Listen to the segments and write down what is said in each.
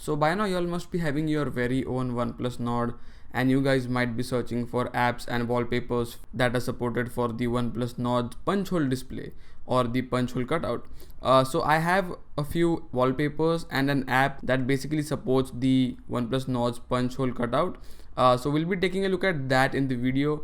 So by now you all must be having your very own OnePlus Nord, and you guys might be searching for apps and wallpapers that are supported for the OnePlus Nord punch hole display or the punch hole cutout. So I have a few wallpapers and an app that basically supports the OnePlus Nord's punch hole cutout. So we'll be taking a look at that in the video.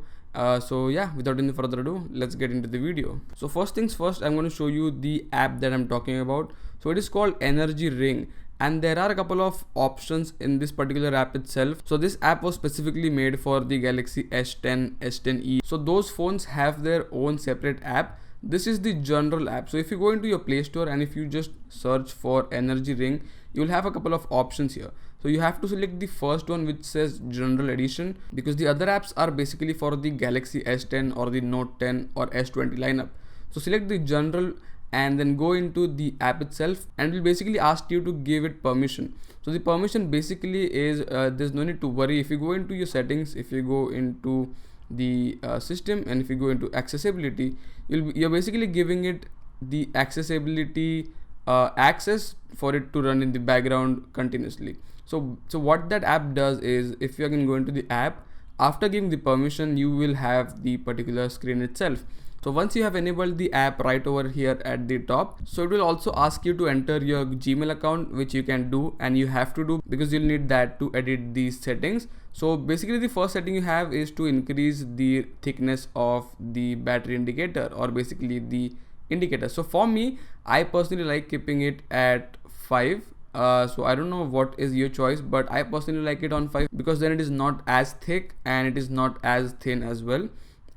So yeah, without any further ado, let's get into the video. So first things first, I'm going to show you the app that I'm talking about. So it is called Energy Ring, and there are a couple of options in this particular app itself. So this app was specifically made for the Galaxy S10, S10e. So those phones have their own separate app. This is the general app. So if you go into your Play Store and if you just search for Energy Ring, you'll have a couple of options here. So you have to select the first one, which says General Edition, because the other apps are basically for the Galaxy S10 or the Note 10 or S20 lineup. So select the General and then go into the app itself, and it will basically ask you to give it permission. So the permission basically is there's no need to worry. If you go into your settings, if you go into the system, and if you go into accessibility, you're basically giving it the accessibility access for it to run in the background continuously. So what that app does is, if you can go into the app, after giving the permission, you will have the particular screen itself. So once you have enabled the app right over here at the top, so it will also ask you to enter your Gmail account, which you can do, and you have to do because you'll need that to edit these settings. So basically the first setting you have is to increase the thickness of the battery indicator, or basically the indicator. So for me, I personally like keeping it at 5. So I don't know what is your choice, but I personally like it on 5 because then it is not as thick and it is not as thin as well.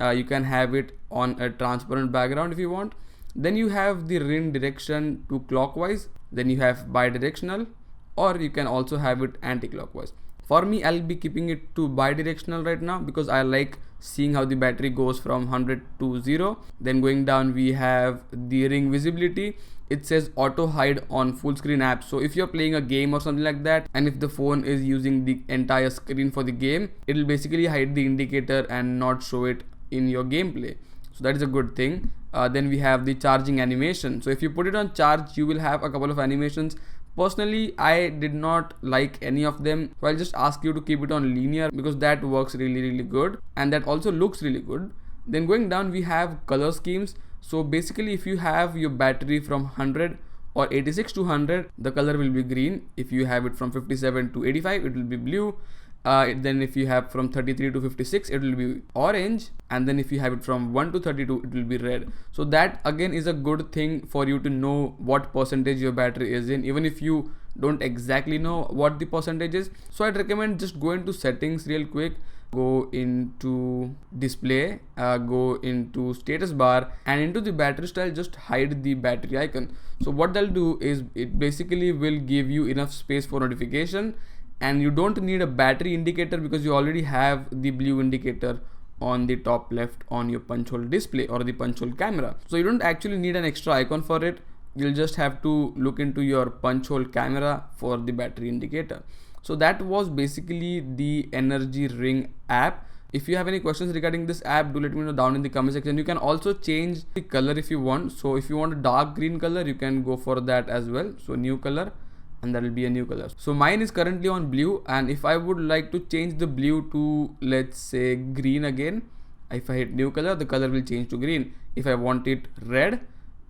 You can have it on a transparent background if you want. Then you have the ring direction to clockwise, then you have bidirectional, or you can also have it anti-clockwise. For me, I'll be keeping it to bidirectional right now because I like seeing how the battery goes from 100 to 0. Then going down, we have the ring visibility. It says auto hide on full screen apps. So if you're playing a game or something like that, and if the phone is using the entire screen for the game, it will basically hide the indicator and not show it in your gameplay. So that is a good thing. Then we have the charging animation. So if you put it on charge, you will have a couple of animations. Personally, I did not like any of them, so I'll just ask you to keep it on linear because that works really good, and that also looks really good. Then going down, we have color schemes. So basically, if you have your battery from 100 or 86 to 100, the color will be green. If you have it from 57 to 85, it will be blue. Then if you have from 33 to 56, it will be orange, and then if you have it from 1 to 32, it will be red. So that again is a good thing for you to know what percentage your battery is in, even if you don't exactly know what the percentage is. So I'd recommend just go into settings real quick, go into display, go into status bar, and into the battery style, just hide the battery icon. So what they'll do is it basically will give you enough space for notification, and you don't need a battery indicator because you already have the blue indicator on the top left on your punch hole display or the punch hole camera. So you don't actually need an extra icon for it. You'll just have to look into your punch hole camera for the battery indicator. So that was basically the Energy Ring app. If you have any questions regarding this app, do let me know down in the comment section. You can also change the color if you want. So if you want a dark green color, you can go for that as well. So new color, and that will be a new color. So mine is currently on blue, and if I would like to change the blue to, let's say, green again, if I hit new color, the color will change to green. If I want it red,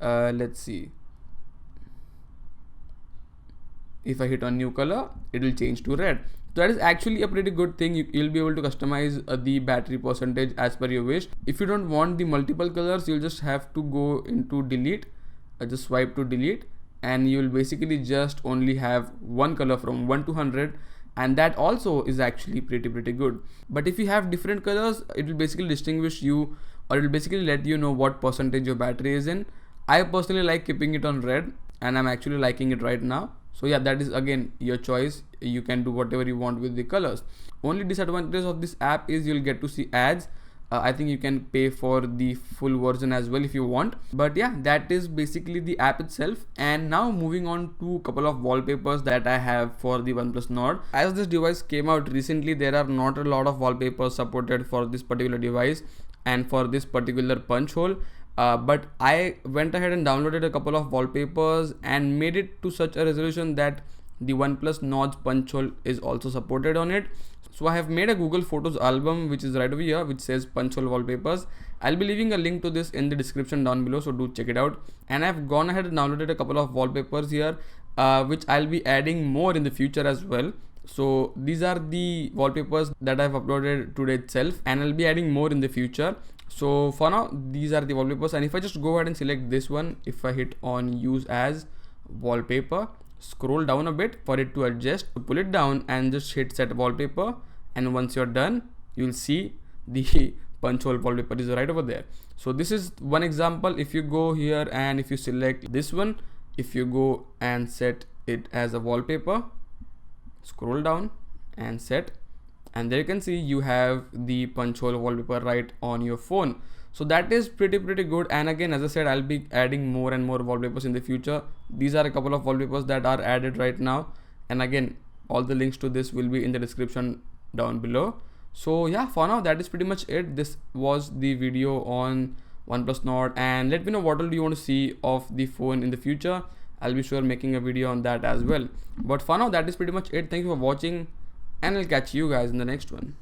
let's see, if I hit on new color, it will change to red. So that is actually a pretty good thing. You'll be able to customize the battery percentage as per your wish. If you don't want the multiple colors, you'll just have to go into delete, just swipe to delete, and you will basically just only have one color from 1 to 100, and that also is actually pretty good. But if you have different colors, it will basically distinguish you, or it will basically let you know what percentage your battery is in. I personally like keeping it on red, and I'm actually liking it right now. So yeah, that is again your choice. You can do whatever you want with the colors. Only disadvantage of this app is you'll get to see ads. I think you can pay for the full version as well if you want. But yeah, that is basically the app itself. And now moving on to a couple of wallpapers that I have for the OnePlus Nord. As this device came out recently, there are not a lot of wallpapers supported for this particular device and for this particular punch hole. But I went ahead and downloaded a couple of wallpapers and made it to such a resolution that the OnePlus Nord punch hole is also supported on it. So I have made a Google Photos album which is right over here, which says punch hole wallpapers. I'll be leaving a link to this in the description down below, so do check it out. And I've gone ahead and downloaded a couple of wallpapers here, which I'll be adding more in the future as well. So these are the wallpapers that I've uploaded today itself, and I'll be adding more in the future. So for now, these are the wallpapers, and if I just go ahead and select this one, if I hit on use as wallpaper, scroll down a bit for it to adjust, pull it down and just hit set wallpaper, and once you're done, you'll see the punch hole wallpaper is right over there. So this is one example. If you go here and if you select this one, if you go and set it as a wallpaper, scroll down and set, and there you can see you have the punch hole wallpaper right on your phone. So that is pretty good. And again, as I said, I'll be adding more and more wallpapers in the future. These are a couple of wallpapers that are added right now, and again, all the links to this will be in the description down below. So yeah, for now that is pretty much it. This was the video on OnePlus Nord, and let me know what all do you want to see of the phone in the future. I'll be sure making a video on that as well. But for now that is pretty much it. Thank you for watching, and I'll catch you guys in the next one.